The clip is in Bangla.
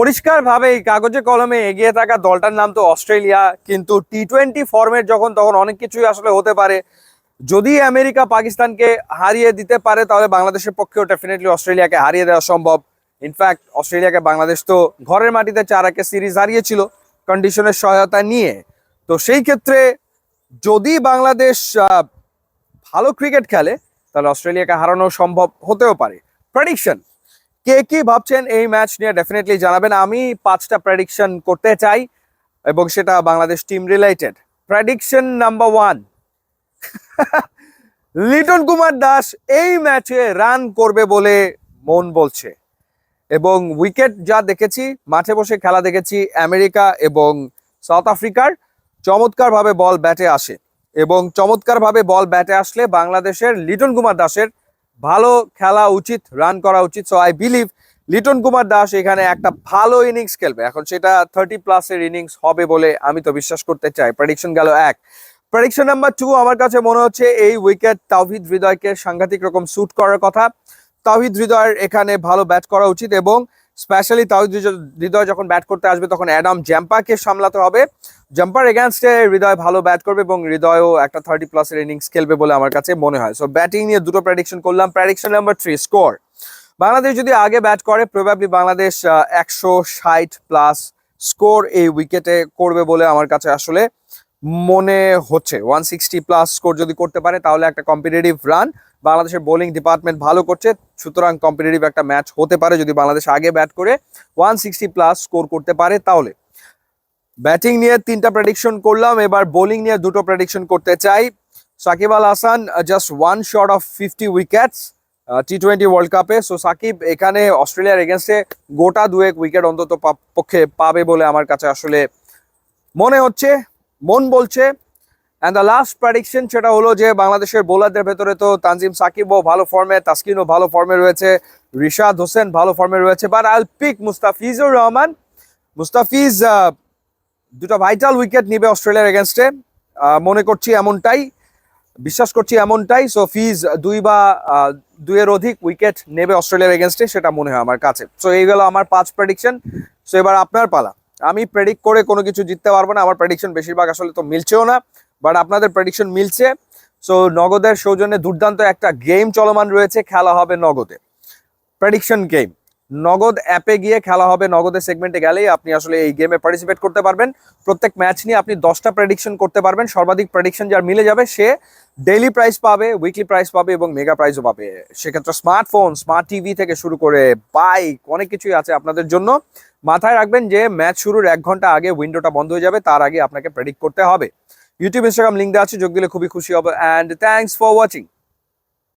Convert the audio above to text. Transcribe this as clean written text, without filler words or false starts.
পরিষ্কারভাবে এই কাগজে কলমে এগিয়ে থাকা দলটার নাম তো অস্ট্রেলিয়া, কিন্তু টি-20 ফর্মেট তখন অনেক কিছুই আসলে হতে পারে। যদি আমেরিকা পাকিস্তানকে হারিয়ে দিতে পারে তাহলে বাংলাদেশের পক্ষেও ডেফিনেটলি অস্ট্রেলিয়াকে হারিয়ে দেওয়া সম্ভব। ইনফ্যাক্ট অস্ট্রেলিয়াকে বাংলাদেশ তো ঘরের মাটিতে 4-1 সিরিজ হারিয়েছিল কন্ডিশনের সহায়তা নিয়ে। তো সেই ক্ষেত্রে যদি বাংলাদেশ ভালো ক্রিকেট খেলে তাহলে অস্ট্রেলিয়াকে হারানো সম্ভব হতেও পারে। প্রেডিকশন, কে কি ভাবছেন এই ম্যাচ নিয়ে ডেফিনেটলি জানাবেন। আমি 5টা প্রেডিকশন করতে চাই এবং সেটা Bangladesh team related. Prediction number 1, Liton Kumar Das এই ম্যাচে রান করবে বলে মন বলছে, এবং উইকেট যা দেখেছি, মাঠে বসে খেলা দেখেছি আমেরিকা এবং সাউথ আফ্রিকার, চমৎকারভাবে বল ব্যাটে আসে এবং চমৎকারভাবে বল ব্যাটে আসলে বাংলাদেশের লিটন কুমার দাসের ভালো খেলা উচিত, রান করা উচিত। So I believe Liton Kumar Das এখানে একটা ভালো ইনিংস খেলবে, এখন সেটা 30+ ইনিংস হবে বলে আমি তো বিশ্বাস করতে চাই। প্রেডিকশন গেল 1। প্রেডিকশন নাম্বার 2, আমার কাছে মনে হচ্ছে এই উইকেট তাওহিদ হৃদয়কে সাংঘাতিক রকম স্যুট করার কথা। তাওহিদ হৃদয়ের এখানে ভালো ব্যাট করা উচিত এবং স্পেশালি তাওহিদ হৃদয় যখন ব্যাট করতে আসবে তখন অ্যাডাম জাম্পাকে সামলাতে হবে। জাম্পার এগেনস্টে হৃদয় ভালো ব্যাট করবে এবং হৃদয়ও একটা 30+ ইনিংস খেলবে বলে আমার কাছে মনে হয়। সো ব্যাটিং নিয়ে দুটো প্রেডিকশন করলাম। Prediction number 3, score. বাংলাদেশ যদি আগে ব্যাট করে প্রবাবলি বাংলাদেশ 160+ স্কোর এই উইকেটে করবে বলে আমার কাছে আসলে মনে হচ্ছে। 160+ স্কোর যদি করতে পারে তাহলে একটা কম্পিটিটিভ রান। বাংলাদেশের বোলিং ডিপার্টমেন্ট ভালো করছে, সুতরাং কম্পিটিটিভ একটা ম্যাচ হতে পারে যদি বাংলাদেশ আগে ব্যাট করে 160+ স্কোর করতে পারে তাহলে। ব্যাটিং নিয়ে 3টা প্রেডিকশন করলাম, এবার বোলিং নিয়ে 2টো প্রেডিকশন করতে চাই। Shakib Al Hasan just 1 shot of 50 wickets টি-20 ওয়ার্ল্ড কাপে। সো সাকিব এখানে অস্ট্রেলিয়ার এগেনস্টে গোটা 2-1 উইকেট অন্তত পক্ষে পাবে বলে আমার কাছে আসলে মনে হচ্ছে, মন বলছে। অ্যান্ড দ্য লাস্ট প্রেডিকশন সেটা হলো যে বাংলাদেশের বোলারদের ভেতরে তো তানজিম সাকিবও ভালো ফর্মে, তাসকিনও ভালো ফর্মে রয়েছে, রিশাদ হোসেন ভালো ফর্মে রয়েছে, বাট আইল পিক মুস্তাফিজুর রহমান। মুস্তাফিজ দুটো ভাইটাল উইকেট নিবে অস্ট্রেলিয়ার এগেনস্টে, মনে করছি এমনটাই, বিশ্বাস করছি এমনটাই। সো ফিজ 2 এর অধিক উইকেট নেবে অস্ট্রেলিয়ার এগেনস্টে, সেটা মনে হয় আমার কাছে। সো এই গেল আমার 5 প্রেডিকশন। সো এবার আপনার পালা। আমি প্রেডিক্ট করে কোনো কিছু জিততে পারবো না, আমার প্রেডিকশন বেশিরভাগ আসলে তো মিলছেও না, বাট আপনাদের প্রেডিকশন মিলছে। সো নগদের সৌজন্যে দুর্দান্ত একটা গেম চলমান রয়েছে, খেলা হবে নগদে। প্রেডিকশন গেম, নগদ অ্যাপে গিয়ে খেলা হবে। নগদের সেগমেন্টে গেলেই আপনি আসলে এই গেমে পার্টিসিপেট করতে পারবেন। প্রত্যেক ম্যাচ নিয়ে আপনি 10টা প্রেডিকশন করতে পারবেন। সর্বাধিক প্রেডিকশন যার মিলে যাবে সে ডেইলি প্রাইস পাবে, উইকলি প্রাইস পাবে এবং মেগা প্রাইজও পাবে। সেক্ষেত্রে স্মার্টফোন, স্মার্ট টিভি থেকে শুরু করে বাইক, অনেক কিছুই আছে আপনাদের জন্য। মাথায় রাখবেন যে ম্যাচ শুরুর 1 ঘন্টা আগে উইন্ডোটা বন্ধ হয়ে যাবে, তার আগে আপনাকে প্রেডিক্ট করতে হবে। ইউটিউব, ইনস্টাগ্রাম লিঙ্ক দেওয়া আছে, যোগ দিলে খুবই খুশি হবে। And thanks for watching.